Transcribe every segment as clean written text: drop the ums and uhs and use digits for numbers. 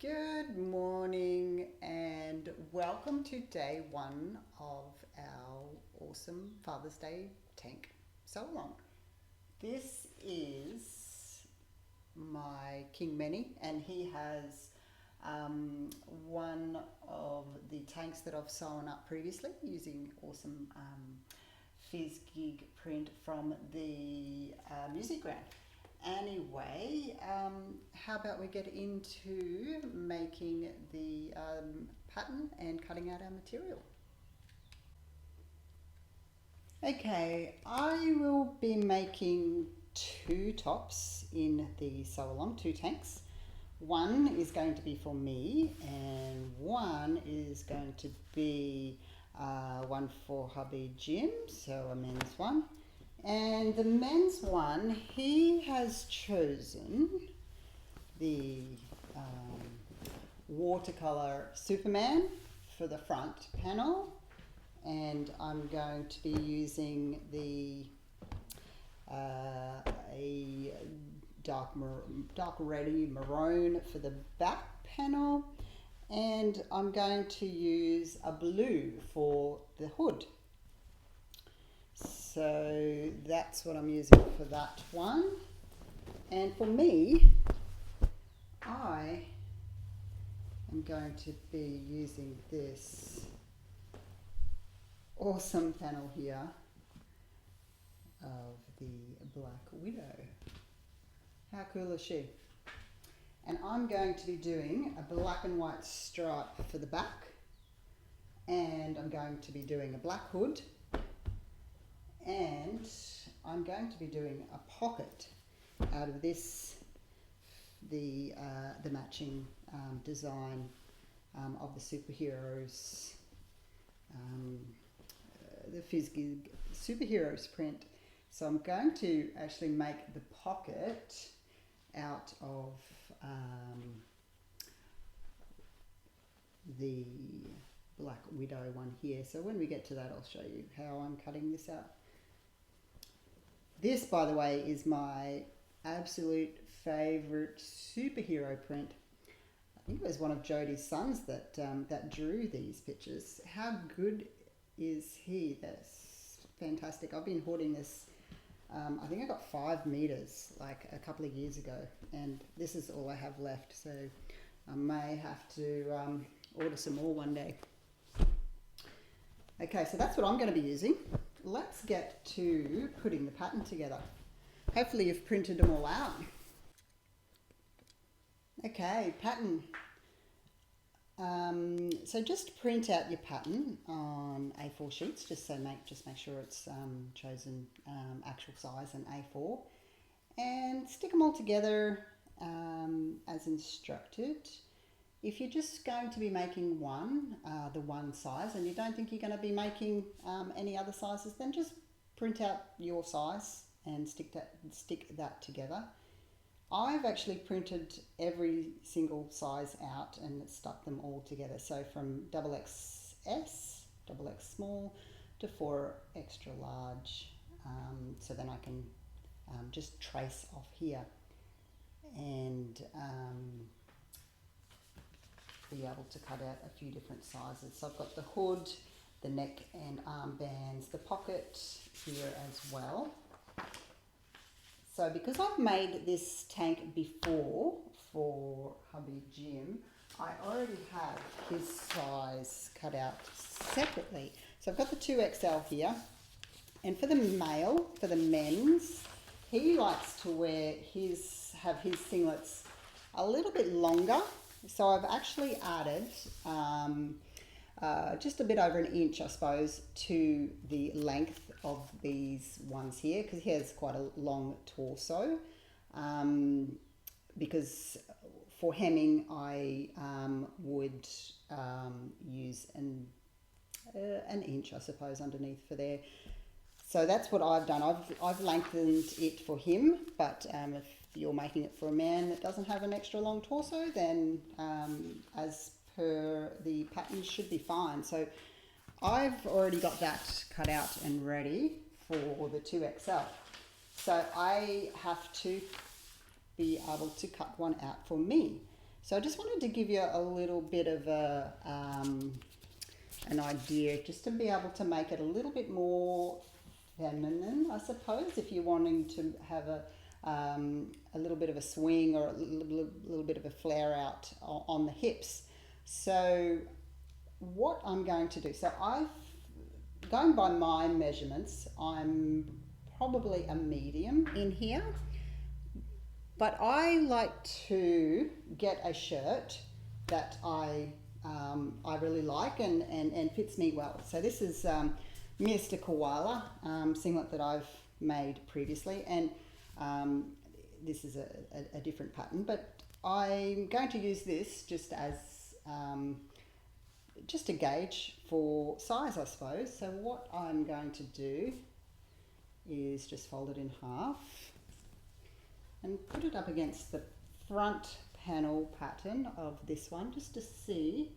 Good morning and welcome to day one of our awesome Father's Day tank sew along. This is my King Many and he has one of the tanks that I've sewn up previously using awesome Fizgig print from the music grant. Anyway, how about we get into making the pattern and cutting out our material. Okay, I will be making two tops in the sew along, two tanks. One is going to be for me and one is going to be one for hubby Jim, so a men's one. And the men's one, he has chosen the watercolor Superman for the front panel, and I'm going to be using the a dark reddy maroon for the back panel, and I'm going to use a blue for the hood. So that's what I'm using for that one. And for me, I am going to be using this awesome panel here of the Black Widow. How cool is she? And I'm going to be doing a black and white stripe for the back, and I'm going to be doing a black hood, and I'm going to be doing a pocket out of this, the matching design of the superheroes, the Fizgig superheroes print. So I'm going to actually make the pocket out of the Black Widow one here. So when we get to that, I'll show you how I'm cutting this out. This, by the way, is my absolute favourite superhero print. I think it was one of Jodie's sons that drew these pictures. How good is he? That's fantastic. I've been hoarding this. I think I got 5 meters like a couple of years ago, and this is all I have left. So I may have to order some more one day. Okay, so that's what I'm going to be using. Let's get to putting the pattern together. Hopefully you've printed them all out. Okay, pattern. So just print out your pattern on A4 sheets, just make sure it's chosen actual size and A4, and stick them all together as instructed. If you're just going to be making the one size, and you don't think you're going to be making any other sizes, then just print out your size and stick that together. I've actually printed every single size out and stuck them all together. So from XXS, XX small, to 4 extra large. So then I can just trace off here and be able to cut out a few different sizes. So I've got the hood, the neck and arm bands, the pocket here as well. So because I've made this tank before for hubby Jim, I already have his size cut out separately. So I've got the 2XL here, and for the men's, he likes to have his singlets a little bit longer. So I've actually added just a bit over an inch, I suppose, to the length of these ones here, because he has quite a long torso. Because for hemming, I would use an inch, I suppose, underneath for there. So that's what I've done. I've lengthened it for him, but if you're making it for a man that doesn't have an extra long torso, then as per the pattern should be fine. So I've already got that cut out and ready for the 2XL. So I have to be able to cut one out for me. So I just wanted to give you a little bit of an idea, just to be able to make it a little bit more feminine, I suppose, if you're wanting to have a little bit of a swing or a little bit of a flare out on the hips. So what I'm going to do, so going by my measurements, I'm probably a medium in here, but I like to get a shirt that I really like and fits me well. So this is Mr. Koala singlet that I've made previously, and this is a different pattern, but I'm going to use this just as just a gauge for size, I suppose. So what I'm going to do is just fold it in half and put it up against the front panel pattern of this one, just to see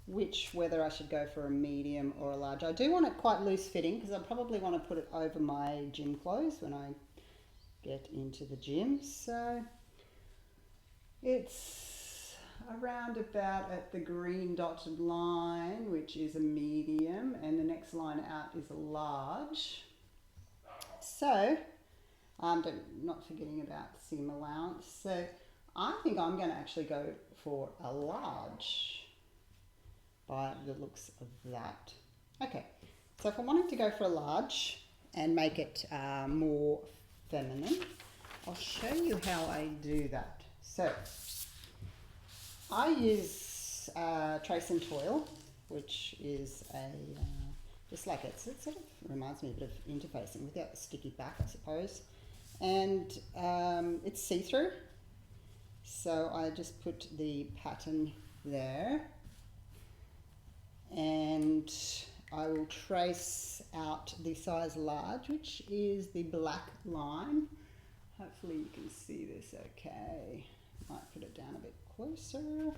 whether I should go for a medium or a large. I do want it quite loose fitting because I probably want to put it over my gym clothes when I get into the gym. So it's around about at the green dotted line, which is a medium, and the next line out is a large. So not forgetting about seam allowance. So I think I'm going to actually go for a large by the looks of that. Okay, so if I'm wanting to go for a large and make it more feminine, I'll show you how I do that. So I use Trace and Toil, which is just like it sort of reminds me a bit of interfacing without the sticky back, I suppose. And it's see-through, so I just put the pattern there, and I will trace out the size large, which is the black line. Hopefully you can see this okay. Might put it down a bit closer.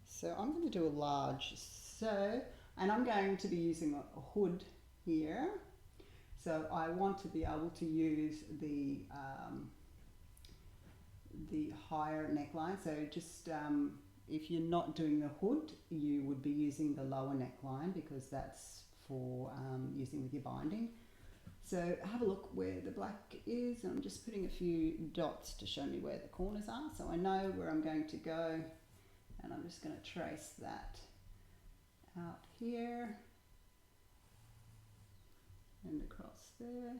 So I'm going to do a large, and I'm going to be using a hood here. So I want to be able to use the higher neckline. So just if you're not doing the hood, you would be using the lower neckline because that's for using with your binding. So have a look where the black is. I'm just putting a few dots to show me where the corners are, so I know where I'm going to go, and I'm just going to trace that out here and across there.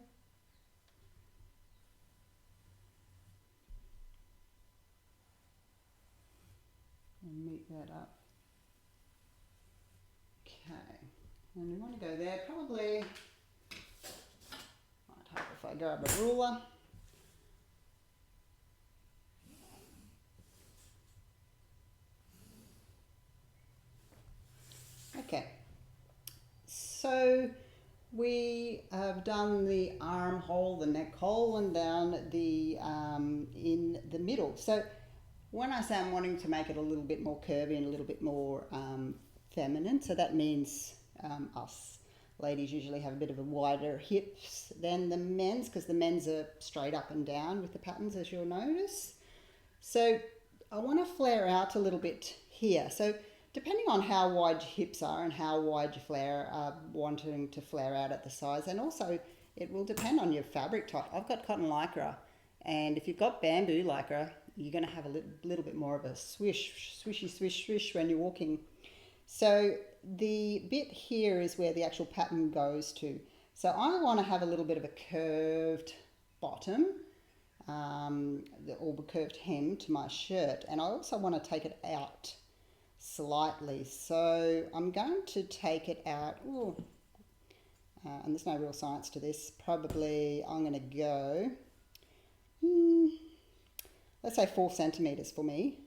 And meet that up. Okay, and we want to go there, probably, might help if I grab a ruler. Okay, so we have done the armhole, the neck hole, and down the in the middle. So when I say I'm wanting to make it a little bit more curvy and a little bit more feminine, so that means us ladies usually have a bit of a wider hips than the men's, because the men's are straight up and down with the patterns, as you'll notice. So I want to flare out a little bit here. So depending on how wide your hips are and how wide your wanting to flare out at the size, and also it will depend on your fabric type. I've got cotton lycra, and if you've got bamboo lycra, you're going to have a little bit more of a swish, swishy, swish, swish when you're walking. So the bit here is where the actual pattern goes to. So I want to have a little bit of a curved bottom, or curved hem to my shirt, and I also want to take it out slightly. So I'm going to take it out, and there's no real science to this, probably I'm going to go, let's say 4 centimeters for me.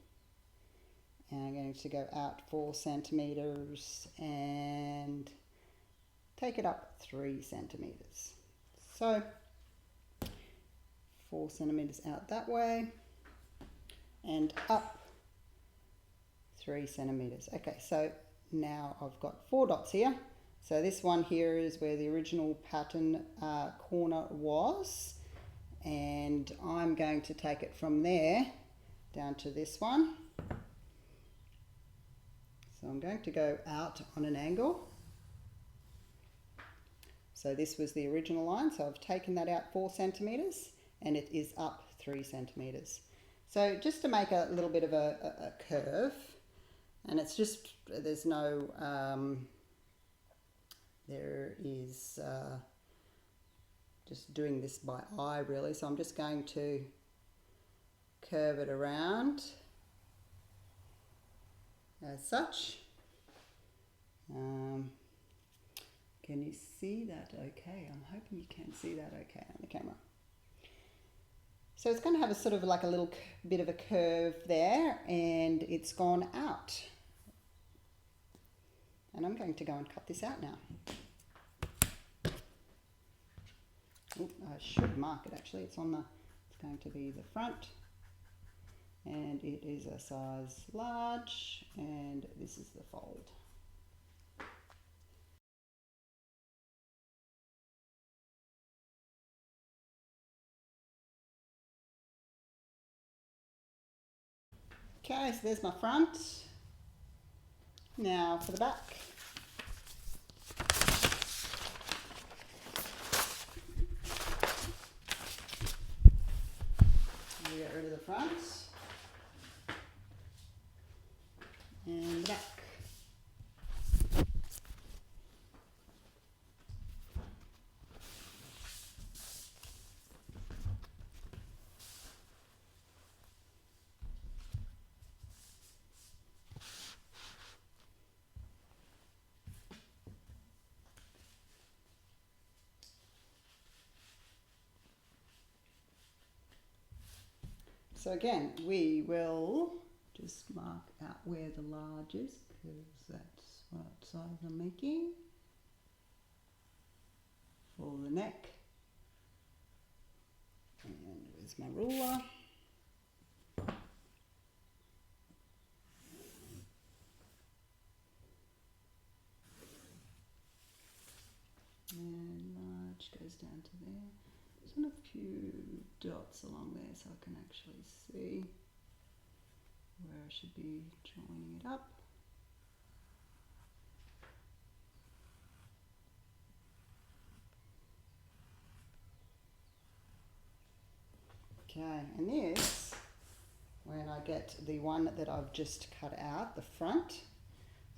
And I'm going to go out 4 centimeters and take it up 3 centimeters. So 4 centimeters out that way and up 3 centimeters. Okay, so now I've got 4 dots here. So this one here is where the original pattern corner was, and I'm going to take it from there down to this one. So I'm going to go out on an angle. So this was the original line, so I've taken that out 4 centimetres and it is up 3 centimetres. So just to make a little bit of a curve, and it's just, there's no, there is just doing this by eye really, so I'm just going to curve it around as such. Can you see that okay? I'm hoping you can see that okay on the camera. So it's going to have a sort of like a little bit of a curve there, and it's gone out. And I'm going to go and cut this out now. Oop, I should mark it actually. It's on the, it's going to be the front, and it is a size large, and this is the fold. Okay, so there's my front. Now for the back. We get rid of the front and the back. So again, we will just mark out where the large is, because that's what size I'm making for the neck. And where's my ruler? And large goes down to there. Just want a few dots along there so I can actually see where I should be joining it up. Okay, and this, when I get the one that I've just cut out, the front, so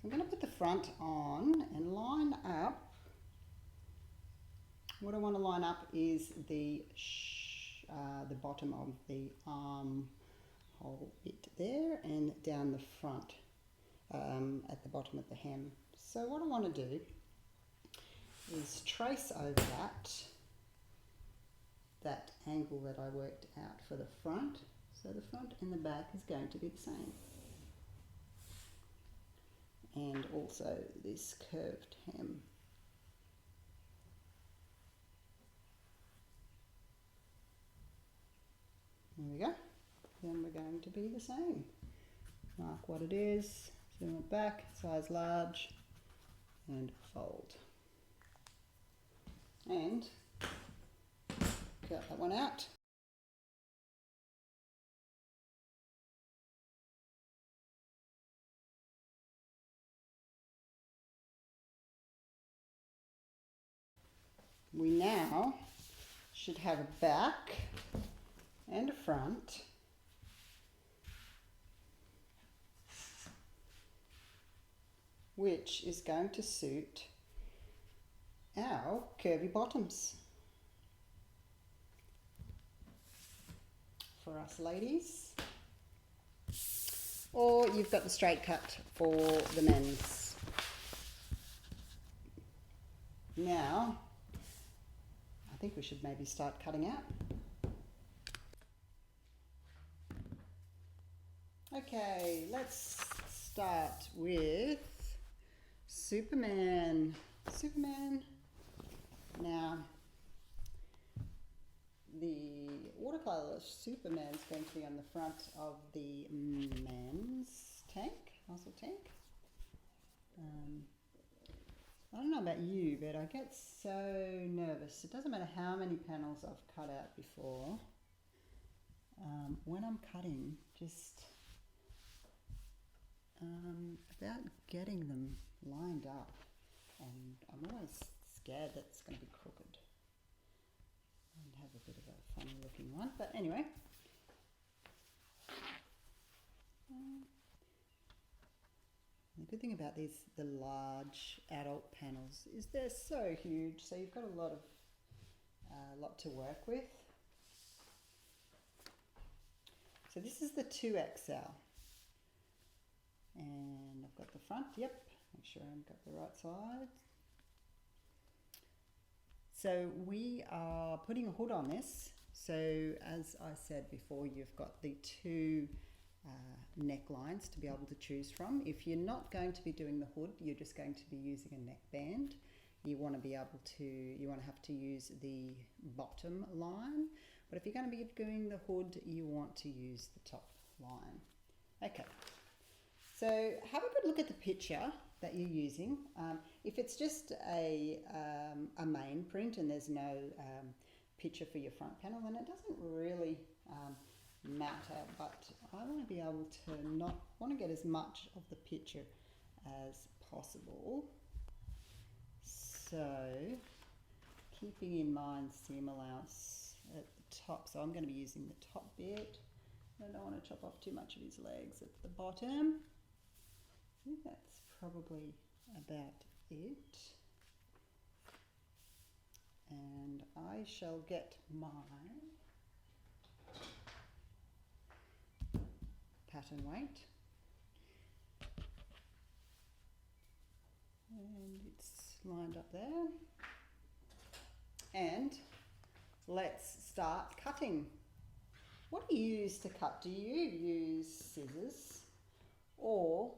I'm going to put the front on and line up. What I want to line up is the bottom of the armhole bit there, and down the front at the bottom of the hem. So what I want to do is trace over that angle that I worked out for the front. So the front and the back is going to be the same. And also this curved hem. There we go. Then we're going to be the same. Mark what it is, zoom it back, size large, and fold. And cut that one out. We now should have a back and a front which is going to suit our curvy bottoms for us ladies, or you've got the straight cut for the men's. Now I think we should maybe start cutting out. Okay, let's start with Superman. Now, the watercolour Superman is going to be on the front of the men's tank, muscle tank. I don't know about you, but I get so nervous. It doesn't matter how many panels I've cut out before. when I'm cutting, just about getting them lined up, and I'm always scared that it's going to be crooked and have a bit of a funny looking one, but anyway. The good thing about these, the large adult panels, is they're so huge, so you've got a lot to work with. So this is the 2XL, and I've got the front, yep, make sure I've got the right side. So we are putting a hood on this. So as I said before, you've got the two necklines to be able to choose from. If you're not going to be doing the hood, you're just going to be using a neckband. You want to have to use the bottom line. But if you're going to be doing the hood, you want to use the top line. Okay, so have a good look at the picture that you're using. If it's just a main print and there's no picture for your front panel, then it doesn't really matter, but I want to be able to get as much of the picture as possible. So keeping in mind seam allowance at the top, so I'm going to be using the top bit. I don't want to chop off too much of his legs at the bottom. I think that's probably about it. And I shall get my pattern weight, and it's lined up there, and let's start cutting. What do you use to cut? Do you use scissors or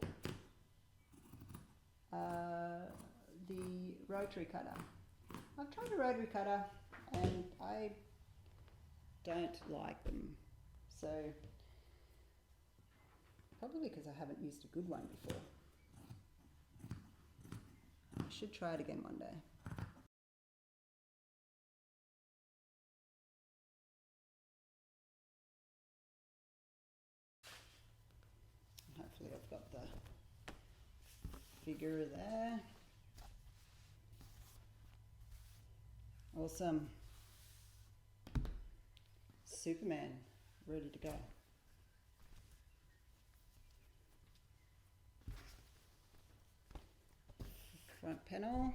the rotary cutter? I've tried a rotary cutter and I don't like them, so probably because I haven't used a good one before. I should try it again one day. Hopefully I've got the figure there. Awesome. Superman, ready to go. Front panel.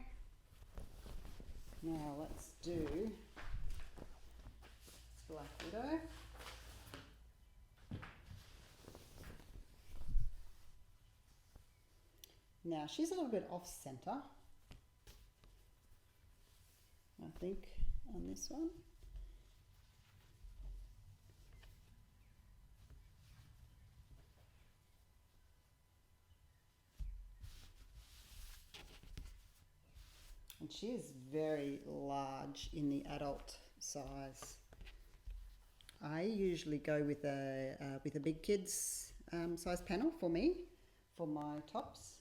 Now let's do Black Widow. Now she's a little bit off center, I think, on this one. And she is very large in the adult size. I usually go with a big kids size panel for me, for my tops,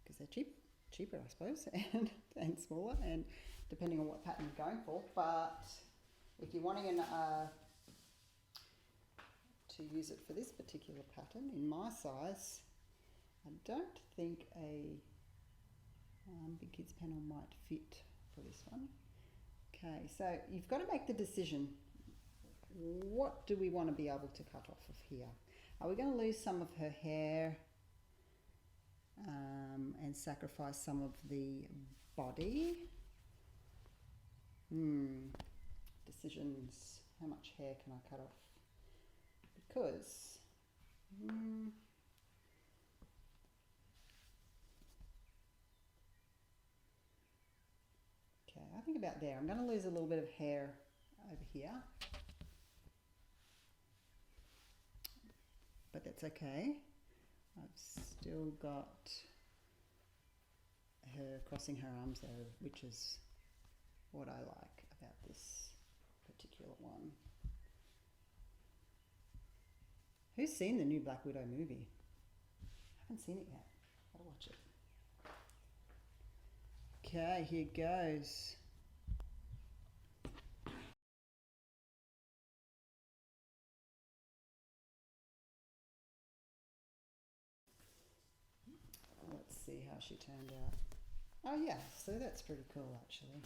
because they're cheaper, I suppose, and smaller, and depending on what pattern you're going for. But if you're wanting to use it for this particular pattern in my size, I don't think a big kids panel might fit for this one. Okay, so you've got to make the decision. What do we want to be able to cut off of here? Are we going to lose some of her hair and sacrifice some of the body? Decisions. How much hair can I cut off? Because okay, I think about there. I'm going to lose a little bit of hair over here, but that's okay. I've still got her crossing her arms there, which is what I like about this particular one. Who's seen the new Black Widow movie? I haven't seen it yet. I'll watch it. Okay, here goes. see how she turned out. Oh yeah, so that's pretty cool actually.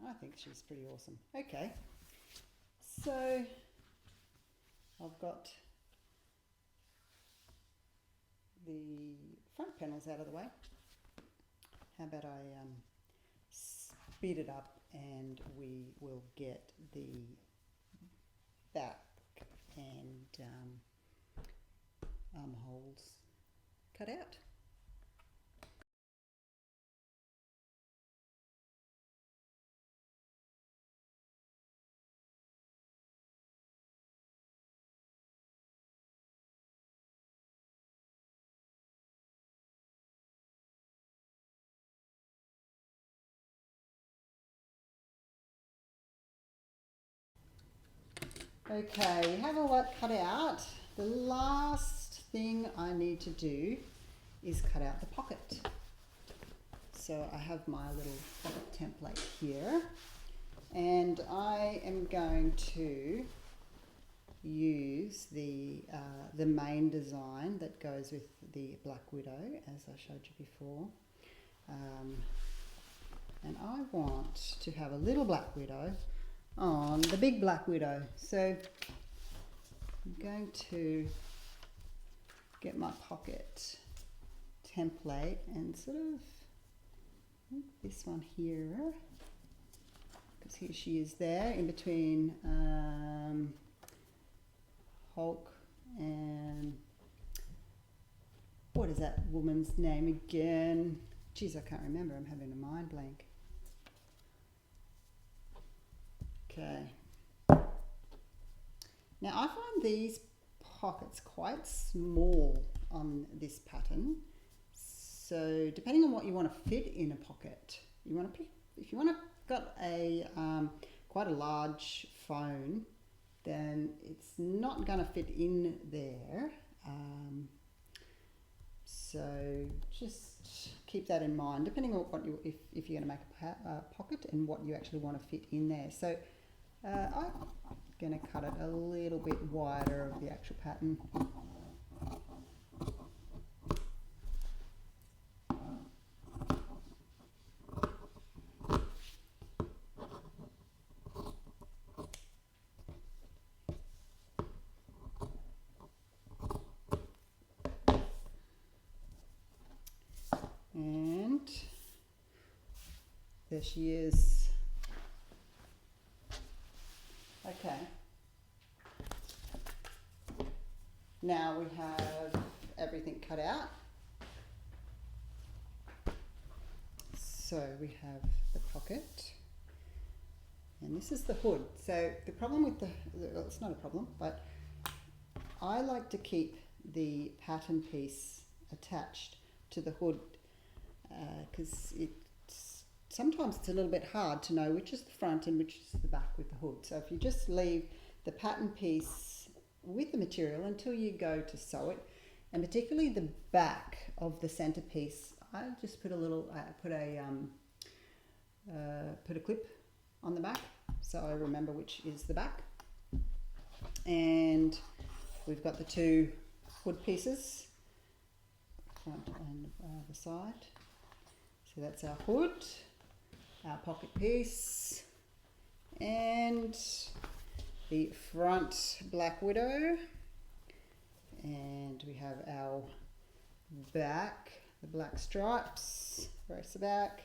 I think she's pretty awesome. Okay, so I've got the front panels out of the way. How about I speed it up and we will get the back and armholes cut out. Okay, we have all that cut out. The last thing I need to do is cut out the pocket. So I have my little pocket template here, and I am going to use the main design that goes with the Black Widow, as I showed you before. And I want to have a little Black Widow on the big Black Widow. So I'm going to get my pocket template and sort of this one here, because here she is there in between Hulk and what is that woman's name again? Geez, I can't remember. I'm having a mind blank. Okay. Now I find these pockets quite small on this pattern. So depending on what you want to fit in a pocket, you want to pick. If you want to got a quite a large phone, then it's not going to fit in there. So just keep that in mind, depending on what you if you're going to make a pocket and what you actually want to fit in there. So I'm going to cut it a little bit wider of the actual pattern. And there she is. Okay. Now we have everything cut out. So we have the pocket. And this is the hood. So the problem with well, it's not a problem, but I like to keep the pattern piece attached to the hood, because sometimes it's a little bit hard to know which is the front and which is the back with the hood. So if you just leave the pattern piece with the material until you go to sew it, and particularly the back of the centerpiece, I just put a little put a clip on the back so I remember which is the back. And we've got the two hood pieces, front and the side. So that's our hood, our pocket piece, and the front Black Widow. And we have our back, the black stripes, racer back.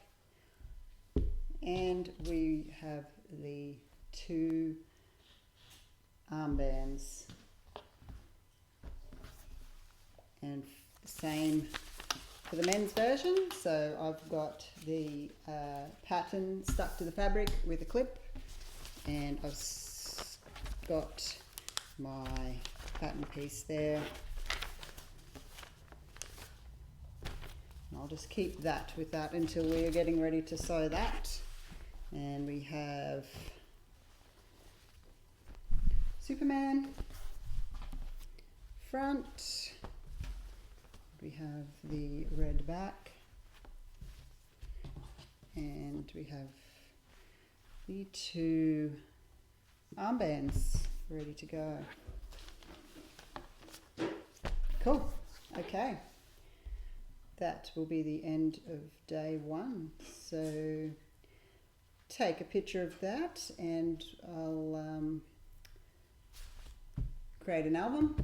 And we have the two armbands. And same for the men's version. So I've got the pattern stuck to the fabric with a clip, and I've got my pattern piece there. And I'll just keep that with that until we're getting ready to sew that. And we have Superman front. We have the red back, and we have the two armbands ready to go. Cool. Okay. That will be the end of day 1. So take a picture of that and I'll create an album,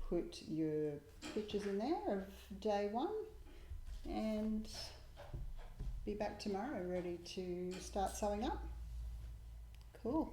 put your pictures in there of day 1 and be back tomorrow ready to start sewing up. Cool.